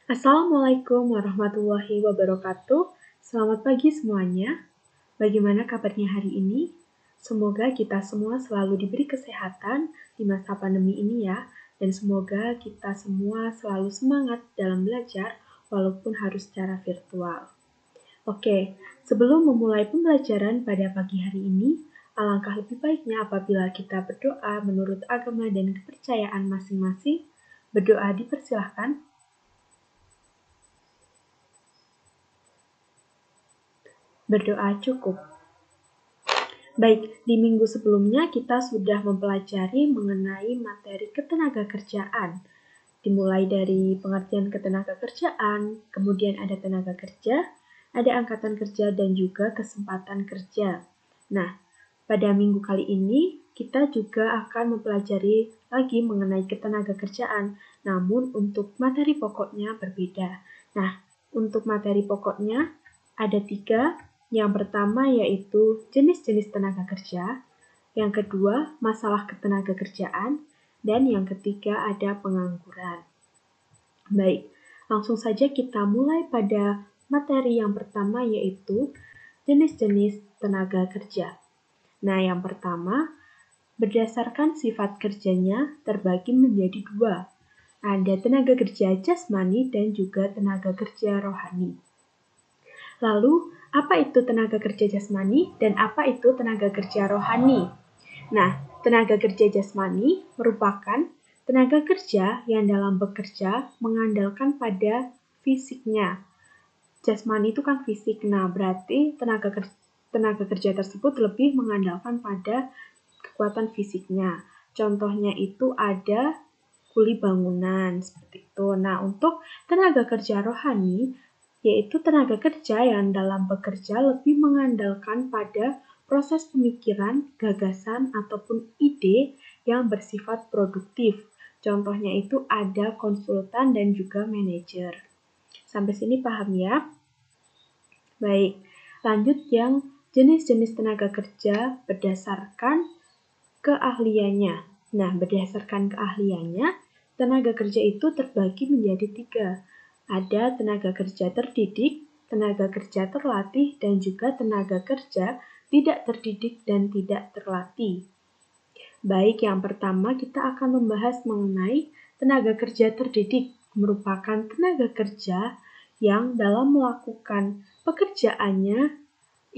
Assalamualaikum warahmatullahi wabarakatuh. Selamat pagi semuanya. Bagaimana kabarnya hari ini? Semoga kita semua selalu diberi kesehatan di masa pandemi ini ya. Dan semoga kita semua selalu semangat dalam belajar walaupun harus secara virtual. Oke, sebelum memulai pembelajaran pada pagi hari ini, alangkah lebih baiknya apabila kita berdoa menurut agama dan kepercayaan masing-masing. Berdoa dipersilahkan. Berdoa cukup. Baik, di minggu sebelumnya kita sudah mempelajari mengenai materi ketenagakerjaan. Dimulai dari pengertian ketenagakerjaan, kemudian ada tenaga kerja, ada angkatan kerja, dan juga kesempatan kerja. Nah, pada minggu kali ini kita juga akan mempelajari lagi mengenai ketenagakerjaan, namun untuk materi pokoknya berbeda. Nah, untuk materi pokoknya ada 3. Yang pertama yaitu jenis-jenis tenaga kerja, yang kedua masalah ketenagakerjaan, dan yang ketiga ada pengangguran. Baik, langsung saja kita mulai pada materi yang pertama yaitu jenis-jenis tenaga kerja. Nah, yang pertama, berdasarkan sifat kerjanya terbagi menjadi 2. Ada tenaga kerja jasmani dan juga tenaga kerja rohani. Lalu, apa itu tenaga kerja jasmani dan apa itu tenaga kerja rohani? Nah, tenaga kerja jasmani merupakan tenaga kerja yang dalam bekerja mengandalkan pada fisiknya. Jasmani itu kan fisik, nah berarti tenaga kerja tersebut lebih mengandalkan pada kekuatan fisiknya. Contohnya itu ada kuli bangunan, seperti itu. Nah, untuk tenaga kerja rohani, yaitu tenaga kerja yang dalam bekerja lebih mengandalkan pada proses pemikiran, gagasan, ataupun ide yang bersifat produktif. Contohnya itu ada konsultan dan juga manajer. Sampai sini paham ya? Baik, lanjut yang jenis-jenis tenaga kerja berdasarkan keahliannya. Nah, berdasarkan keahliannya, tenaga kerja itu terbagi menjadi 3. Ada tenaga kerja terdidik, tenaga kerja terlatih, dan juga tenaga kerja tidak terdidik dan tidak terlatih. Baik, yang pertama kita akan membahas mengenai tenaga kerja terdidik. Merupakan tenaga kerja yang dalam melakukan pekerjaannya,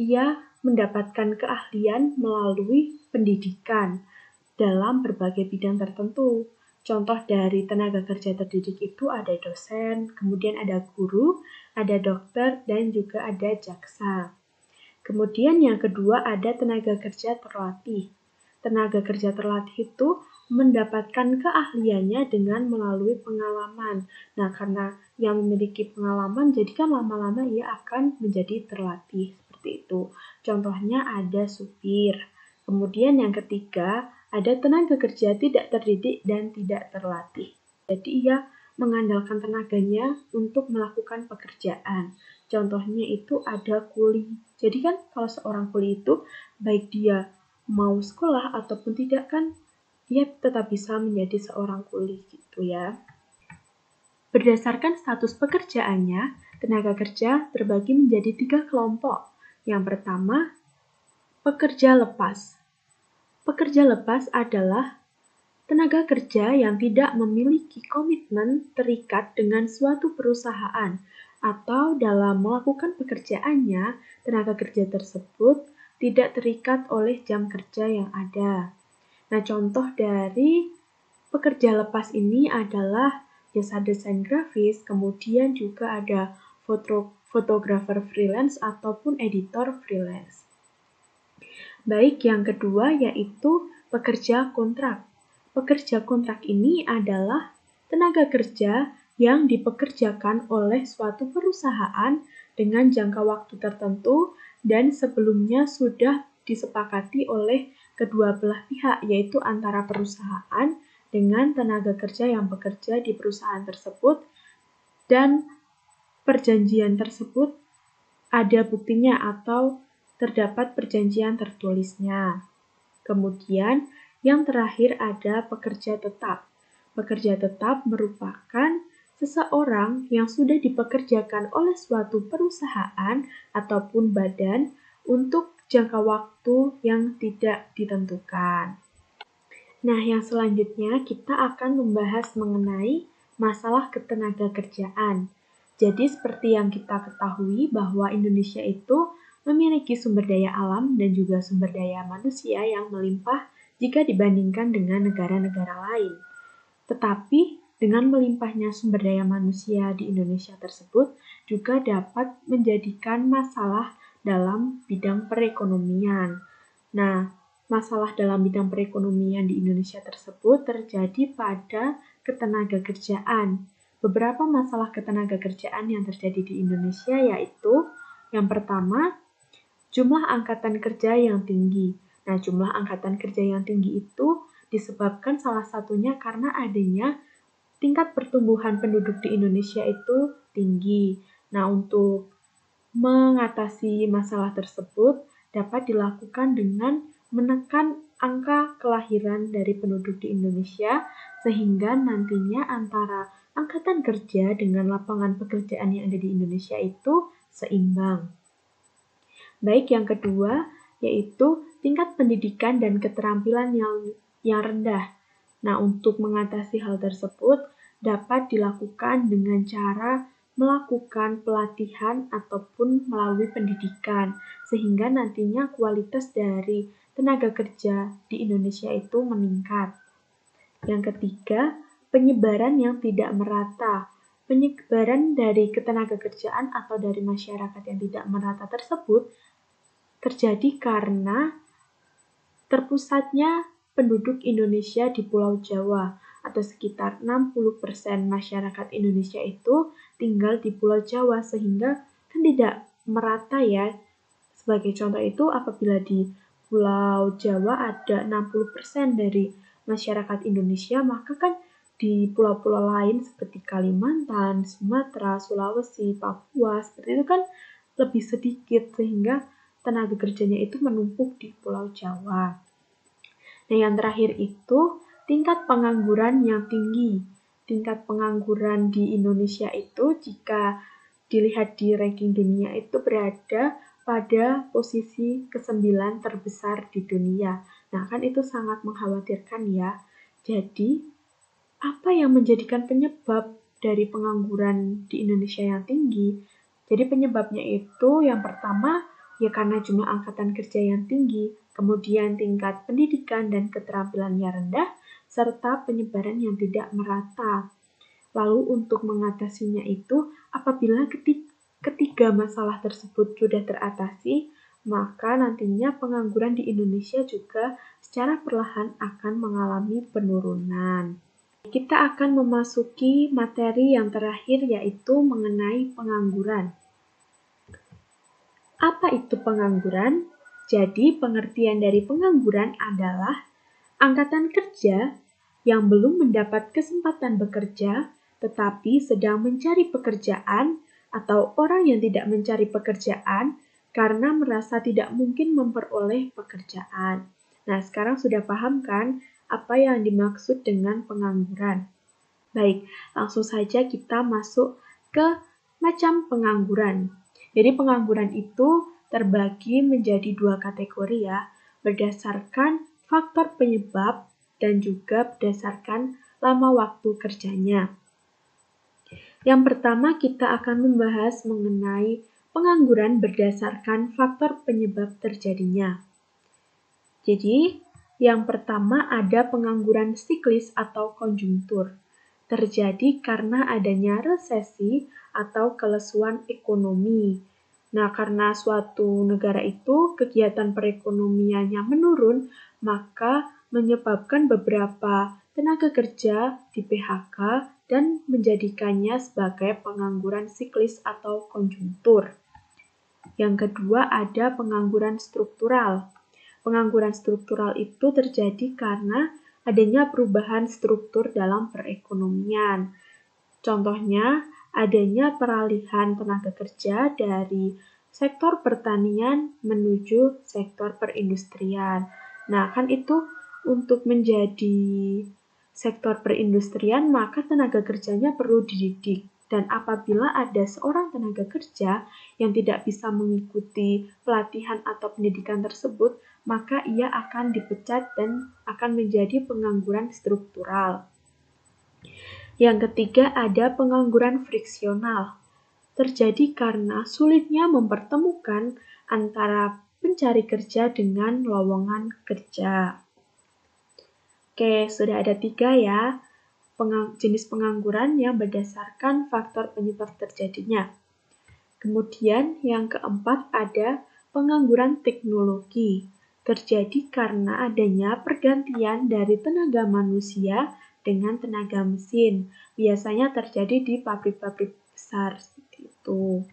ia mendapatkan keahlian melalui pendidikan dalam berbagai bidang tertentu. Contoh dari tenaga kerja terdidik itu ada dosen, kemudian ada guru, ada dokter, dan juga ada jaksa. Kemudian yang kedua ada tenaga kerja terlatih. Tenaga kerja terlatih itu mendapatkan keahliannya dengan melalui pengalaman. Nah, karena yang memiliki pengalaman, jadi kan lama-lama ia akan menjadi terlatih, seperti itu. Contohnya ada supir. Kemudian yang ketiga, ada tenaga kerja tidak terdidik dan tidak terlatih. Jadi ia mengandalkan tenaganya untuk melakukan pekerjaan. Contohnya itu ada kuli. Jadi kan kalau seorang kuli itu, baik dia mau sekolah ataupun tidak kan, ia tetap bisa menjadi seorang kuli gitu ya. Berdasarkan status pekerjaannya, tenaga kerja terbagi menjadi 3 kelompok. Yang pertama, pekerja lepas. Pekerja lepas adalah tenaga kerja yang tidak memiliki komitmen terikat dengan suatu perusahaan atau dalam melakukan pekerjaannya, tenaga kerja tersebut tidak terikat oleh jam kerja yang ada. Nah, contoh dari pekerja lepas ini adalah jasa desain grafis, kemudian juga ada fotografer freelance ataupun editor freelance. Baik, yang kedua yaitu pekerja kontrak. Pekerja kontrak ini adalah tenaga kerja yang dipekerjakan oleh suatu perusahaan dengan jangka waktu tertentu dan sebelumnya sudah disepakati oleh kedua belah pihak, yaitu antara perusahaan dengan tenaga kerja yang bekerja di perusahaan tersebut, dan perjanjian tersebut ada buktinya atau terdapat perjanjian tertulisnya. Kemudian yang terakhir ada pekerja tetap. Pekerja tetap merupakan seseorang yang sudah dipekerjakan oleh suatu perusahaan ataupun badan untuk jangka waktu yang tidak ditentukan. Nah, yang selanjutnya kita akan membahas mengenai masalah ketenagakerjaan. Jadi seperti yang kita ketahui bahwa Indonesia itu memiliki sumber daya alam dan juga sumber daya manusia yang melimpah jika dibandingkan dengan negara-negara lain. Tetapi dengan melimpahnya sumber daya manusia di Indonesia tersebut juga dapat menjadikan masalah dalam bidang perekonomian. Nah, masalah dalam bidang perekonomian di Indonesia tersebut terjadi pada ketenagakerjaan. Beberapa masalah ketenagakerjaan yang terjadi di Indonesia yaitu yang pertama, jumlah angkatan kerja yang tinggi. Nah, jumlah angkatan kerja yang tinggi itu disebabkan salah satunya karena adanya tingkat pertumbuhan penduduk di Indonesia itu tinggi. Nah, untuk mengatasi masalah tersebut dapat dilakukan dengan menekan angka kelahiran dari penduduk di Indonesia sehingga nantinya antara angkatan kerja dengan lapangan pekerjaan yang ada di Indonesia itu seimbang. Baik, yang kedua yaitu tingkat pendidikan dan keterampilan yang rendah. Nah, untuk mengatasi hal tersebut dapat dilakukan dengan cara melakukan pelatihan ataupun melalui pendidikan, sehingga nantinya kualitas dari tenaga kerja di Indonesia itu meningkat. Yang ketiga, penyebaran yang tidak merata. Penyebaran dari ketenagakerjaan atau dari masyarakat yang tidak merata tersebut terjadi karena terpusatnya penduduk Indonesia di Pulau Jawa atau sekitar 60% masyarakat Indonesia itu tinggal di Pulau Jawa sehingga kan tidak merata ya. Sebagai contoh itu apabila di Pulau Jawa ada 60% dari masyarakat Indonesia, maka kan di pulau-pulau lain seperti Kalimantan, Sumatera, Sulawesi, Papua, seperti itu kan lebih sedikit sehingga tenaga kerjanya itu menumpuk di Pulau Jawa. Nah, yang terakhir itu tingkat pengangguran yang tinggi. Tingkat pengangguran di Indonesia itu jika dilihat di ranking dunia itu berada pada posisi ke-9 terbesar di dunia. Nah, kan itu sangat mengkhawatirkan ya. Jadi, apa yang menjadikan penyebab dari pengangguran di Indonesia yang tinggi? Jadi penyebabnya itu yang pertama ya karena jumlah angkatan kerja yang tinggi, kemudian tingkat pendidikan dan keterampilannya rendah, serta penyebaran yang tidak merata. Lalu untuk mengatasinya itu, apabila ketiga masalah tersebut sudah teratasi, maka nantinya pengangguran di Indonesia juga secara perlahan akan mengalami penurunan. Kita akan memasuki materi yang terakhir yaitu mengenai pengangguran. Apa itu pengangguran? Jadi, pengertian dari pengangguran adalah angkatan kerja yang belum mendapat kesempatan bekerja, tetapi sedang mencari pekerjaan, atau orang yang tidak mencari pekerjaan karena merasa tidak mungkin memperoleh pekerjaan. Nah, sekarang sudah paham kan apa yang dimaksud dengan pengangguran? Baik, langsung saja kita masuk ke macam pengangguran. Jadi pengangguran itu terbagi menjadi 2 kategori ya, berdasarkan faktor penyebab dan juga berdasarkan lama waktu kerjanya. Yang pertama kita akan membahas mengenai pengangguran berdasarkan faktor penyebab terjadinya. Jadi, yang pertama ada pengangguran siklis atau konjungtur. Terjadi karena adanya resesi atau kelesuan ekonomi. Nah, karena suatu negara itu kegiatan perekonomiannya menurun, maka menyebabkan beberapa tenaga kerja di PHK dan menjadikannya sebagai pengangguran siklis atau konjungtur. Yang kedua ada pengangguran struktural. Pengangguran struktural itu terjadi karena adanya perubahan struktur dalam perekonomian. Contohnya, adanya peralihan tenaga kerja dari sektor pertanian menuju sektor perindustrian. Nah, kan itu untuk menjadi sektor perindustrian, maka tenaga kerjanya perlu dididik. Dan apabila ada seorang tenaga kerja yang tidak bisa mengikuti pelatihan atau pendidikan tersebut, maka ia akan dipecat dan akan menjadi pengangguran struktural. Yang ketiga, ada pengangguran friksional. Terjadi karena sulitnya mempertemukan antara pencari kerja dengan lowongan kerja. Oke, sudah ada 3 ya jenis pengangguran yang berdasarkan faktor penyebab terjadinya. Kemudian yang keempat ada pengangguran teknologi. Terjadi karena adanya pergantian dari tenaga manusia dengan tenaga mesin. Biasanya terjadi di pabrik-pabrik besar seperti itu.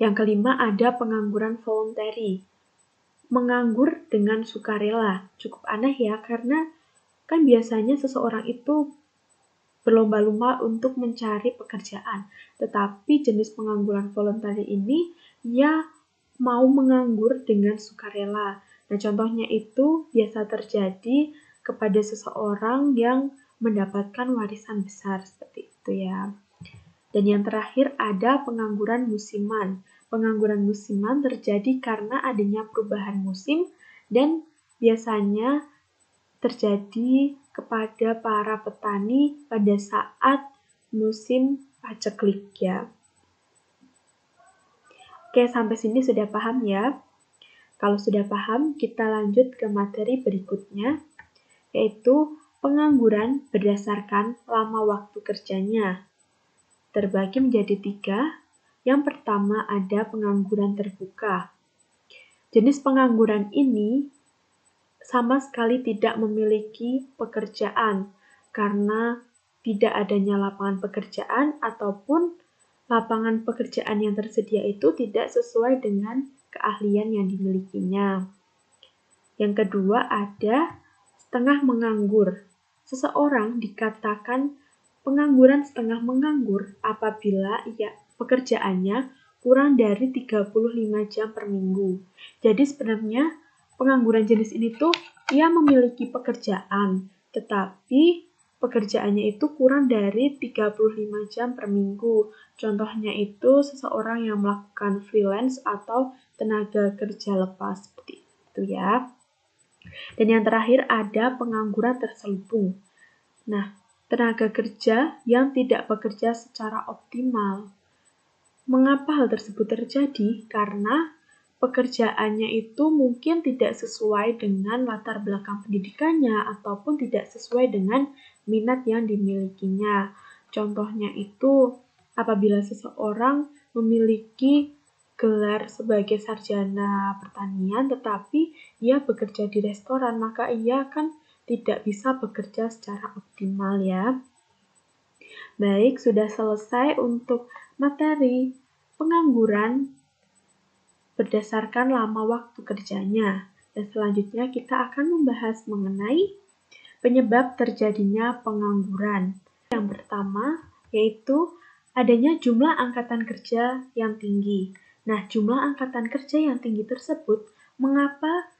Yang kelima ada pengangguran voluntary. Menganggur dengan sukarela. Cukup aneh ya, karena kan biasanya seseorang itu berlomba-lomba untuk mencari pekerjaan, tetapi jenis pengangguran voluntary ini ia mau menganggur dengan sukarela. Nah, contohnya itu biasa terjadi kepada seseorang yang mendapatkan warisan besar seperti itu ya. Dan yang terakhir ada pengangguran musiman. Pengangguran musiman terjadi karena adanya perubahan musim dan biasanya terjadi kepada para petani pada saat musim paceklik ya. Oke, sampai sini sudah paham ya? Kalau sudah paham, kita lanjut ke materi berikutnya, yaitu pengangguran berdasarkan lama waktu kerjanya. Terbagi menjadi 3. Yang pertama ada pengangguran terbuka. Jenis pengangguran ini sama sekali tidak memiliki pekerjaan karena tidak adanya lapangan pekerjaan ataupun lapangan pekerjaan yang tersedia itu tidak sesuai dengan keahlian yang dimilikinya. Yang kedua ada setengah menganggur. Seseorang dikatakan pengangguran setengah menganggur apabila pekerjaannya kurang dari 35 jam per minggu. Jadi sebenarnya pengangguran jenis ini tuh ia memiliki pekerjaan, tetapi pekerjaannya itu kurang dari 35 jam per minggu. Contohnya itu seseorang yang melakukan freelance atau tenaga kerja lepas seperti itu ya. Dan yang terakhir ada pengangguran terselubung. Nah, tenaga kerja yang tidak bekerja secara optimal. Mengapa hal tersebut terjadi? Karena pekerjaannya itu mungkin tidak sesuai dengan latar belakang pendidikannya ataupun tidak sesuai dengan minat yang dimilikinya. Contohnya itu apabila seseorang memiliki gelar sebagai sarjana pertanian tetapi ia bekerja di restoran, maka ia kan tidak bisa bekerja secara optimal ya. Baik, sudah selesai untuk materi pengangguran berdasarkan lama waktu kerjanya. Dan selanjutnya kita akan membahas mengenai penyebab terjadinya pengangguran. Yang pertama yaitu adanya jumlah angkatan kerja yang tinggi. Nah, jumlah angkatan kerja yang tinggi tersebut mengapa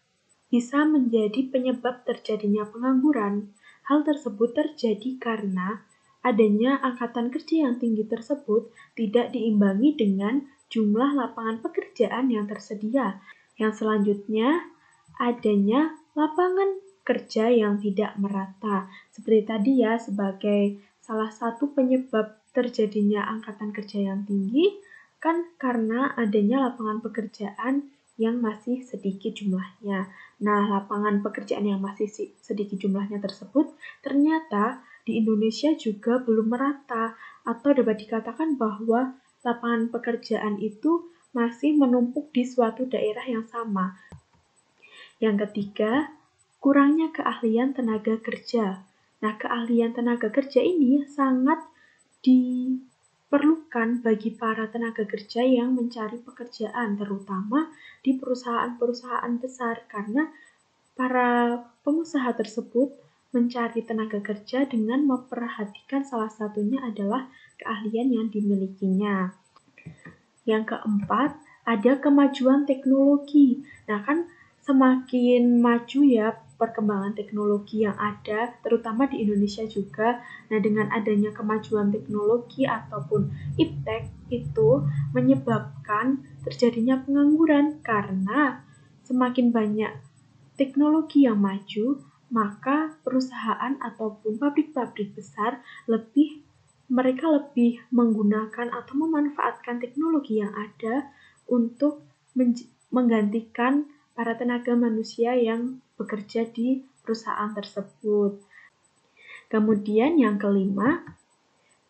bisa menjadi penyebab terjadinya pengangguran? Hal tersebut terjadi karena adanya angkatan kerja yang tinggi tersebut tidak diimbangi dengan jumlah lapangan pekerjaan yang tersedia. Yang selanjutnya, adanya lapangan kerja yang tidak merata. Seperti tadi ya, sebagai salah satu penyebab terjadinya angkatan kerja yang tinggi, kan karena adanya lapangan pekerjaan yang masih sedikit jumlahnya. Nah, lapangan pekerjaan yang masih sedikit jumlahnya tersebut ternyata di Indonesia juga belum merata, atau dapat dikatakan bahwa lapangan pekerjaan itu masih menumpuk di suatu daerah yang sama. Yang ketiga, kurangnya keahlian tenaga kerja. Nah, keahlian tenaga kerja ini sangat diperlukan bagi para tenaga kerja yang mencari pekerjaan, terutama di perusahaan-perusahaan besar, karena para pengusaha tersebut mencari tenaga kerja dengan memperhatikan salah satunya adalah keahlian yang dimilikinya. Yang keempat, ada kemajuan teknologi. Nah, kan semakin maju ya perkembangan teknologi yang ada, terutama di Indonesia juga. Nah, dengan adanya kemajuan teknologi ataupun iptek itu menyebabkan terjadinya pengangguran karena semakin banyak teknologi yang maju, maka perusahaan ataupun pabrik-pabrik besar mereka lebih menggunakan atau memanfaatkan teknologi yang ada untuk menggantikan para tenaga manusia yang bekerja di perusahaan tersebut. Kemudian yang kelima,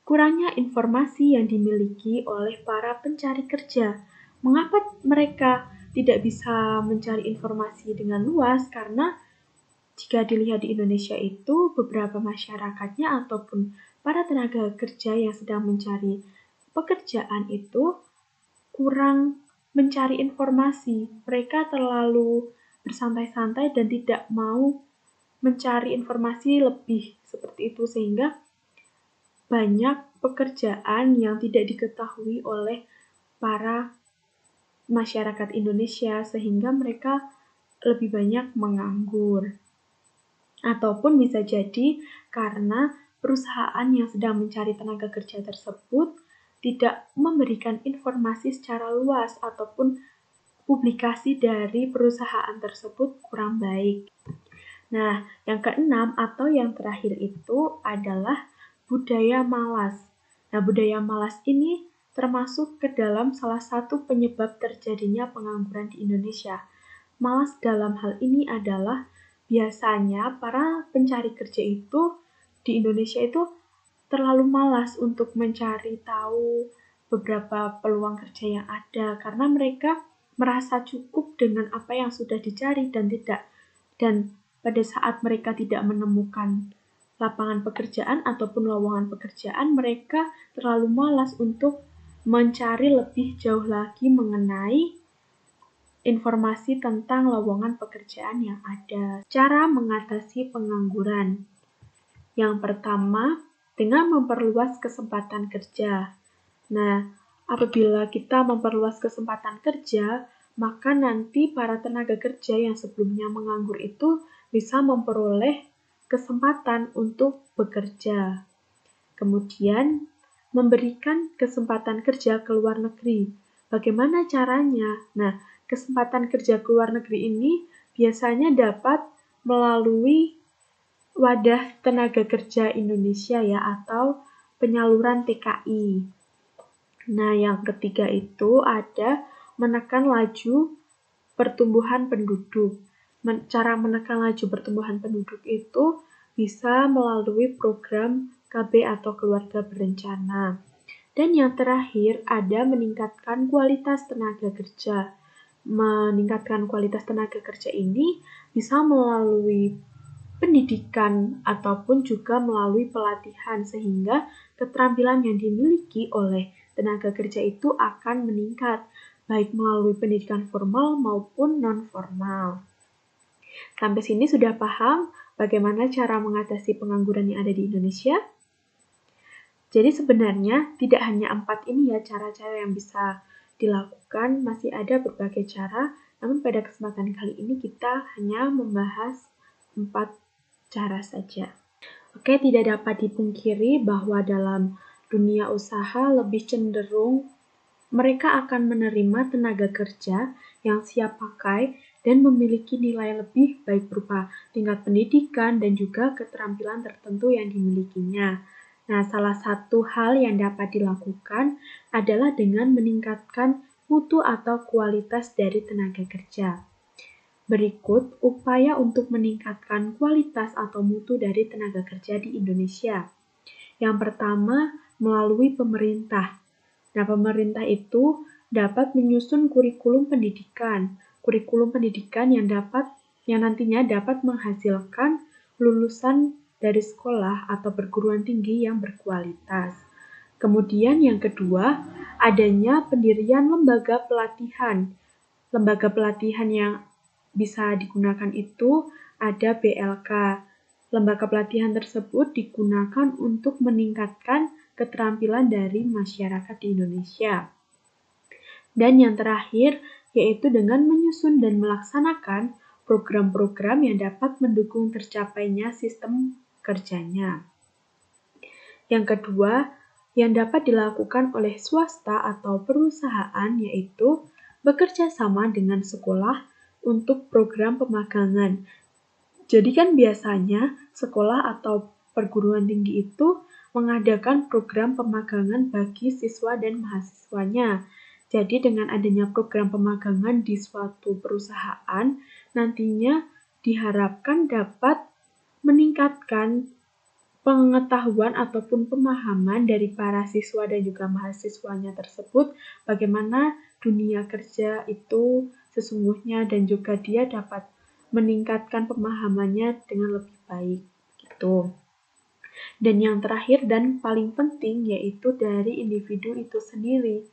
kurangnya informasi yang dimiliki oleh para pencari kerja. Mengapa mereka tidak bisa mencari informasi dengan luas? Karena jika dilihat di Indonesia itu, beberapa masyarakatnya ataupun para tenaga kerja yang sedang mencari pekerjaan itu kurang mencari informasi. Mereka terlalu bersantai-santai dan tidak mau mencari informasi lebih seperti itu, sehingga banyak pekerjaan yang tidak diketahui oleh para masyarakat Indonesia, sehingga mereka lebih banyak menganggur. Ataupun bisa jadi karena perusahaan yang sedang mencari tenaga kerja tersebut tidak memberikan informasi secara luas ataupun publikasi dari perusahaan tersebut kurang baik. Nah, yang keenam atau yang terakhir itu adalah budaya malas. Nah, budaya malas ini termasuk ke dalam salah satu penyebab terjadinya pengangguran di Indonesia. Malas dalam hal ini adalah biasanya para pencari kerja itu di Indonesia itu terlalu malas untuk mencari tahu beberapa peluang kerja yang ada karena mereka merasa cukup dengan apa yang sudah dicari dan pada saat mereka tidak menemukan lapangan pekerjaan ataupun lowongan pekerjaan, mereka terlalu malas untuk mencari lebih jauh lagi mengenai informasi tentang lowongan pekerjaan yang ada. Cara mengatasi pengangguran. Yang pertama, dengan memperluas kesempatan kerja. Nah, apabila kita memperluas kesempatan kerja, maka nanti para tenaga kerja yang sebelumnya menganggur itu bisa memperoleh kesempatan untuk bekerja. Kemudian, memberikan kesempatan kerja ke luar negeri. Bagaimana caranya? Nah, kesempatan kerja ke luar negeri ini biasanya dapat melalui wadah tenaga kerja Indonesia ya atau penyaluran TKI. Nah, yang ketiga itu ada menekan laju pertumbuhan penduduk. Cara menekan laju pertumbuhan penduduk itu bisa melalui program KB atau keluarga berencana. Dan yang terakhir ada meningkatkan kualitas tenaga kerja. Meningkatkan kualitas tenaga kerja ini bisa melalui pendidikan ataupun juga melalui pelatihan sehingga keterampilan yang dimiliki oleh tenaga kerja itu akan meningkat baik melalui pendidikan formal maupun non-formal. Sampai sini sudah paham bagaimana cara mengatasi pengangguran yang ada di Indonesia? Jadi sebenarnya tidak hanya 4 ini ya cara-cara yang bisa dilakukan, masih ada berbagai cara, namun pada kesempatan kali ini kita hanya membahas 4 cara saja. Oke, tidak dapat dipungkiri bahwa dalam dunia usaha lebih cenderung mereka akan menerima tenaga kerja yang siap pakai dan memiliki nilai lebih baik berupa tingkat pendidikan dan juga keterampilan tertentu yang dimilikinya. Nah, salah satu hal yang dapat dilakukan adalah dengan meningkatkan mutu atau kualitas dari tenaga kerja. Berikut upaya untuk meningkatkan kualitas atau mutu dari tenaga kerja di Indonesia. Yang pertama, melalui pemerintah. Nah, pemerintah itu dapat menyusun kurikulum pendidikan yang nantinya dapat menghasilkan lulusan dari sekolah atau perguruan tinggi yang berkualitas. Kemudian yang kedua, adanya pendirian lembaga pelatihan. Lembaga pelatihan yang bisa digunakan itu ada BLK. Lembaga pelatihan tersebut digunakan untuk meningkatkan keterampilan dari masyarakat di Indonesia. Dan yang terakhir, yaitu dengan menyusun dan melaksanakan program-program yang dapat mendukung tercapainya sistem kerjanya. Yang kedua, yang dapat dilakukan oleh swasta atau perusahaan yaitu bekerja sama dengan sekolah untuk program pemagangan. Jadi kan biasanya sekolah atau perguruan tinggi itu mengadakan program pemagangan bagi siswa dan mahasiswanya. Jadi dengan adanya program pemagangan di suatu perusahaan, nantinya diharapkan dapat meningkatkan pengetahuan ataupun pemahaman dari para siswa dan juga mahasiswanya tersebut bagaimana dunia kerja itu sesungguhnya dan juga dia dapat meningkatkan pemahamannya dengan lebih baik gitu. Dan yang terakhir dan paling penting yaitu dari individu itu sendiri.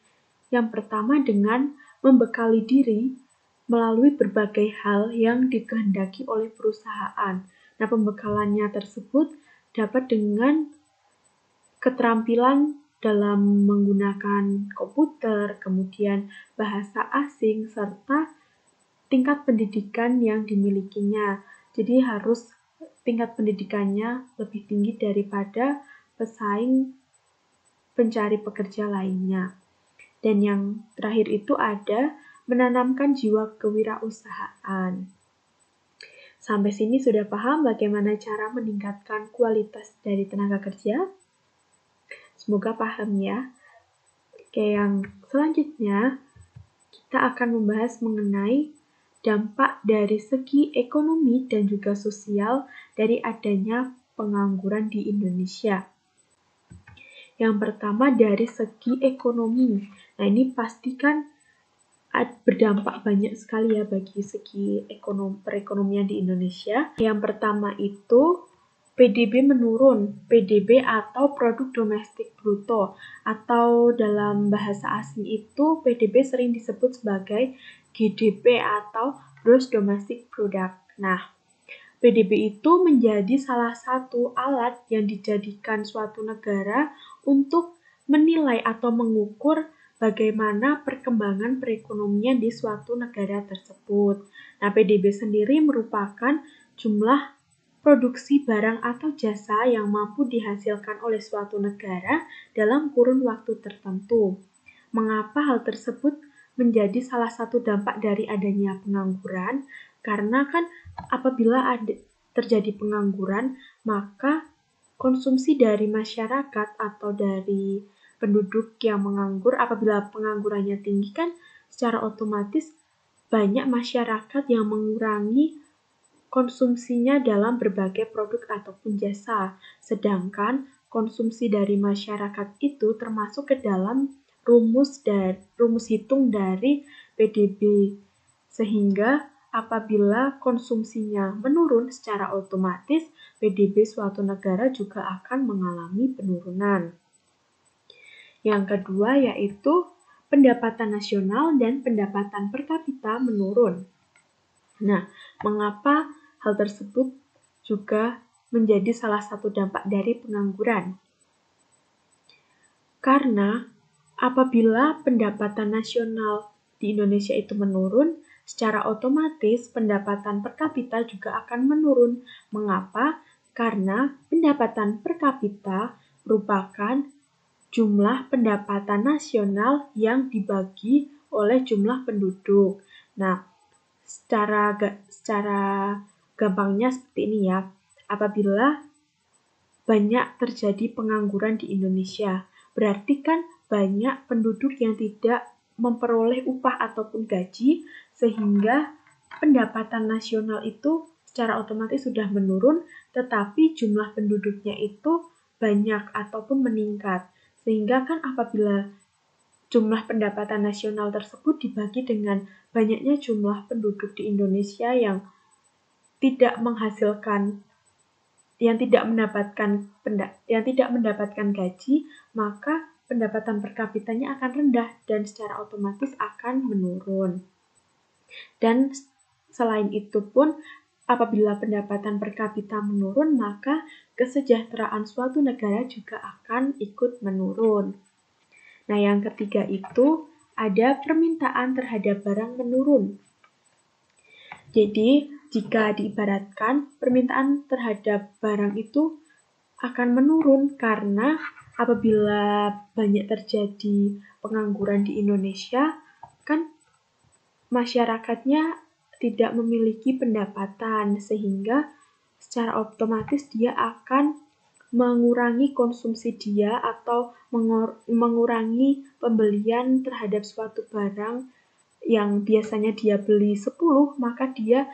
Yang pertama dengan membekali diri melalui berbagai hal yang dikehendaki oleh perusahaan. Nah, pembekalannya tersebut dapat dengan keterampilan dalam menggunakan komputer, kemudian bahasa asing, serta tingkat pendidikan yang dimilikinya. Jadi harus tingkat pendidikannya lebih tinggi daripada pesaing pencari pekerja lainnya. Dan yang terakhir itu ada menanamkan jiwa kewirausahaan. Sampai sini sudah paham bagaimana cara meningkatkan kualitas dari tenaga kerja? Semoga paham ya. Oke, yang selanjutnya kita akan membahas mengenai dampak dari segi ekonomi dan juga sosial dari adanya pengangguran di Indonesia. Yang pertama dari segi ekonomi. Nah, ini pastikan berdampak banyak sekali ya bagi segi perekonomian di Indonesia. Yang pertama itu PDB menurun, PDB atau produk domestik bruto, atau dalam bahasa asing itu PDB sering disebut sebagai GDP atau Gross Domestic Product. Nah, PDB itu menjadi salah satu alat yang dijadikan suatu negara untuk menilai atau mengukur bagaimana perkembangan perekonomian di suatu negara tersebut. Nah, PDB sendiri merupakan jumlah produksi barang atau jasa yang mampu dihasilkan oleh suatu negara dalam kurun waktu tertentu. Mengapa hal tersebut menjadi salah satu dampak dari adanya pengangguran? Karena kan apabila terjadi pengangguran, maka konsumsi dari masyarakat atau dari penduduk yang menganggur, apabila penganggurannya tinggi kan secara otomatis banyak masyarakat yang mengurangi konsumsinya dalam berbagai produk ataupun jasa. Sedangkan konsumsi dari masyarakat itu termasuk ke dalam rumus hitung dari PDB. Sehingga apabila konsumsinya menurun secara otomatis, PDB suatu negara juga akan mengalami penurunan. Yang kedua yaitu pendapatan nasional dan pendapatan per kapita menurun. Nah, mengapa hal tersebut juga menjadi salah satu dampak dari pengangguran? Karena apabila pendapatan nasional di Indonesia itu menurun, secara otomatis pendapatan per kapita juga akan menurun. Mengapa? Karena pendapatan per kapita merupakan jumlah pendapatan nasional yang dibagi oleh jumlah penduduk. Nah, secara gampangnya seperti ini ya. Apabila banyak terjadi pengangguran di Indonesia, berarti kan banyak penduduk yang tidak memperoleh upah ataupun gaji, sehingga pendapatan nasional itu secara otomatis sudah menurun, tetapi jumlah penduduknya itu banyak ataupun meningkat. Sehingga kan apabila jumlah pendapatan nasional tersebut dibagi dengan banyaknya jumlah penduduk di Indonesia yang tidak menghasilkan, yang tidak mendapatkan gaji, maka pendapatan per kapitanya akan rendah dan secara otomatis akan menurun. Dan selain itu pun, apabila pendapatan per kapita menurun, maka kesejahteraan suatu negara juga akan ikut menurun. Nah, yang ketiga itu ada permintaan terhadap barang menurun. Jadi, Jika diibaratkan, permintaan terhadap barang itu akan menurun karena apabila banyak terjadi pengangguran di Indonesia, kan masyarakatnya tidak memiliki pendapatan, sehingga secara otomatis dia akan mengurangi konsumsi dia atau mengurangi pembelian terhadap suatu barang yang biasanya dia beli 10, maka dia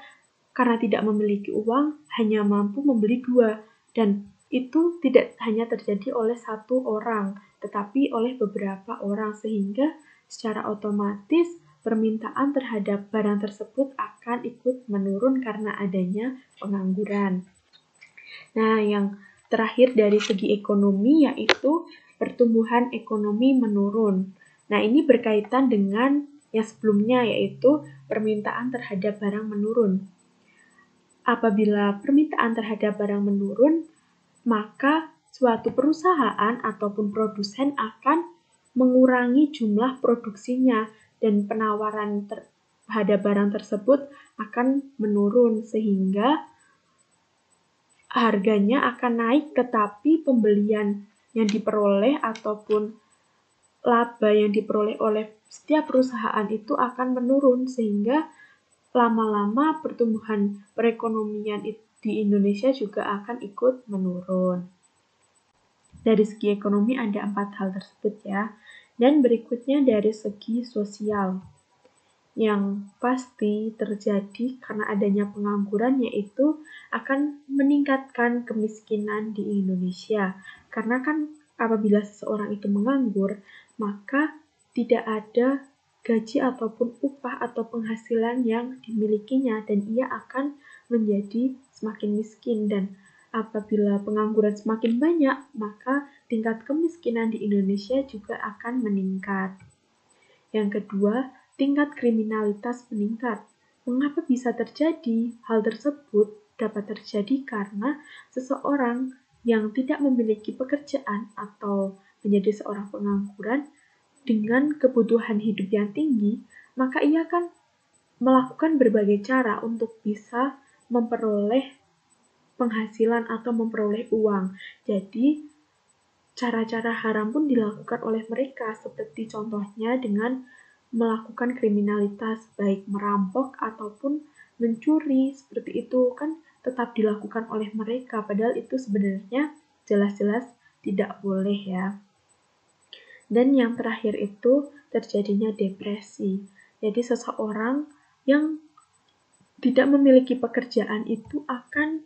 karena tidak memiliki uang hanya mampu membeli 2, dan itu tidak hanya terjadi oleh satu orang, tetapi oleh beberapa orang, sehingga secara otomatis permintaan terhadap barang tersebut akan ikut menurun karena adanya pengangguran. Nah, yang terakhir dari segi ekonomi yaitu pertumbuhan ekonomi menurun. Nah, ini berkaitan dengan yang sebelumnya yaitu permintaan terhadap barang menurun. Apabila permintaan terhadap barang menurun, maka suatu perusahaan ataupun produsen akan mengurangi jumlah produksinya dan penawaran terhadap barang tersebut akan menurun sehingga harganya akan naik, tetapi pembelian yang diperoleh ataupun laba yang diperoleh oleh setiap perusahaan itu akan menurun sehingga lama-lama pertumbuhan perekonomian di Indonesia juga akan ikut menurun. Dari segi ekonomi ada 4 hal tersebut ya. Dan berikutnya dari segi sosial. Yang pasti terjadi karena adanya pengangguran yaitu akan meningkatkan kemiskinan di Indonesia. Karena kan apabila seseorang itu menganggur, maka tidak ada gaji ataupun upah atau penghasilan yang dimilikinya dan ia akan menjadi semakin miskin, dan apabila pengangguran semakin banyak, maka tingkat kemiskinan di Indonesia juga akan meningkat. Yang kedua, tingkat kriminalitas meningkat. Mengapa bisa terjadi? Hal tersebut dapat terjadi karena seseorang yang tidak memiliki pekerjaan atau menjadi seorang pengangguran dengan kebutuhan hidup yang tinggi, maka ia akan melakukan berbagai cara untuk bisa memperoleh penghasilan atau memperoleh uang. Jadi, cara-cara haram pun dilakukan oleh mereka, seperti contohnya dengan melakukan kriminalitas, baik merampok ataupun mencuri, seperti itu kan tetap dilakukan oleh mereka, padahal itu sebenarnya jelas-jelas tidak boleh ya. Dan yang terakhir itu terjadinya depresi. Jadi seseorang yang tidak memiliki pekerjaan itu akan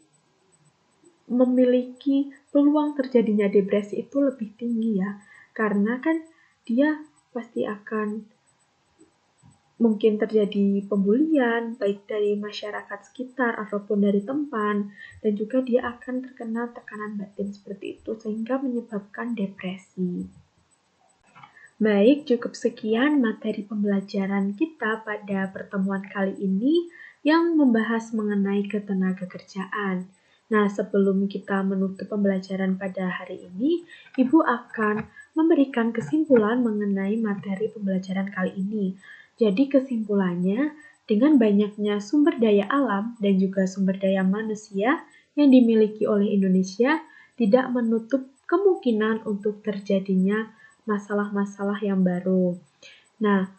memiliki peluang terjadinya depresi itu lebih tinggi ya, karena kan dia pasti akan mungkin terjadi pembulian baik dari masyarakat sekitar ataupun dari teman, dan juga dia akan terkena tekanan batin seperti itu sehingga menyebabkan depresi. Baik, cukup sekian materi pembelajaran kita pada pertemuan kali ini yang membahas mengenai ketenagakerjaan. Nah, sebelum kita menutup pembelajaran pada hari ini, Ibu akan memberikan kesimpulan mengenai materi pembelajaran kali ini. Jadi kesimpulannya, dengan banyaknya sumber daya alam dan juga sumber daya manusia yang dimiliki oleh Indonesia, tidak menutup kemungkinan untuk terjadinya masalah-masalah yang baru. Nah,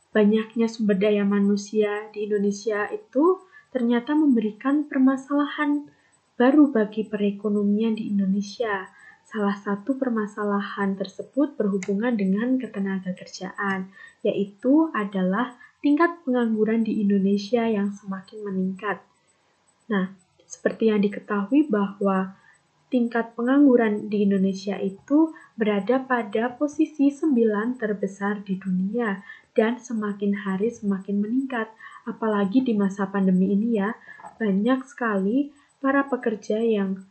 banyaknya sumber daya manusia di Indonesia itu ternyata memberikan permasalahan baru bagi perekonomian di Indonesia. Salah satu permasalahan tersebut berhubungan dengan ketenagakerjaan, yaitu adalah tingkat pengangguran di Indonesia yang semakin meningkat. Nah, seperti yang diketahui bahwa tingkat pengangguran di Indonesia itu berada pada posisi 9 terbesar di dunia dan semakin hari semakin meningkat. Apalagi di masa pandemi ini ya, banyak sekali para pekerja yang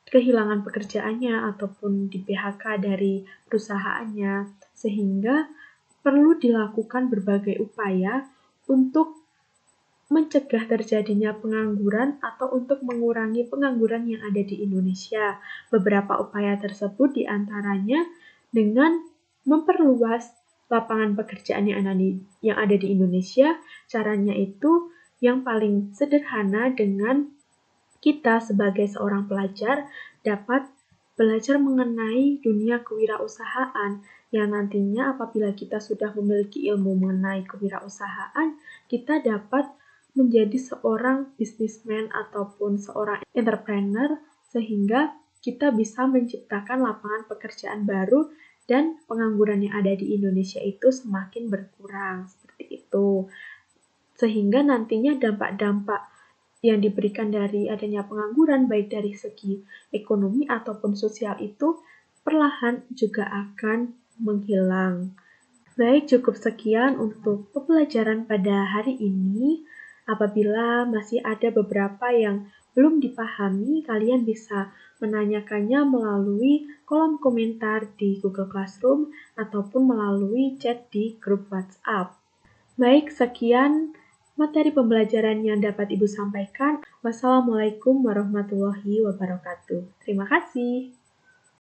kehilangan pekerjaannya ataupun di PHK dari perusahaannya, sehingga perlu dilakukan berbagai upaya untuk mencegah terjadinya pengangguran atau untuk mengurangi pengangguran yang ada di Indonesia. Beberapa upaya tersebut diantaranya dengan memperluas lapangan pekerjaan yang ada di Indonesia. Caranya itu yang paling sederhana dengan kita sebagai seorang pelajar dapat belajar mengenai dunia kewirausahaan yang nantinya apabila kita sudah memiliki ilmu mengenai kewirausahaan, kita dapat menjadi seorang businessman ataupun seorang entrepreneur sehingga kita bisa menciptakan lapangan pekerjaan baru dan pengangguran yang ada di Indonesia itu semakin berkurang seperti itu. Sehingga nantinya dampak-dampak yang diberikan dari adanya pengangguran baik dari segi ekonomi ataupun sosial itu perlahan juga akan menghilang. Baik, cukup sekian untuk pembelajaran pada hari ini. Apabila masih ada beberapa yang belum dipahami, kalian bisa menanyakannya melalui kolom komentar di Google Classroom ataupun melalui chat di grup WhatsApp. Baik, sekian materi pembelajaran yang dapat Ibu sampaikan. Wassalamualaikum warahmatullahi wabarakatuh. Terima kasih.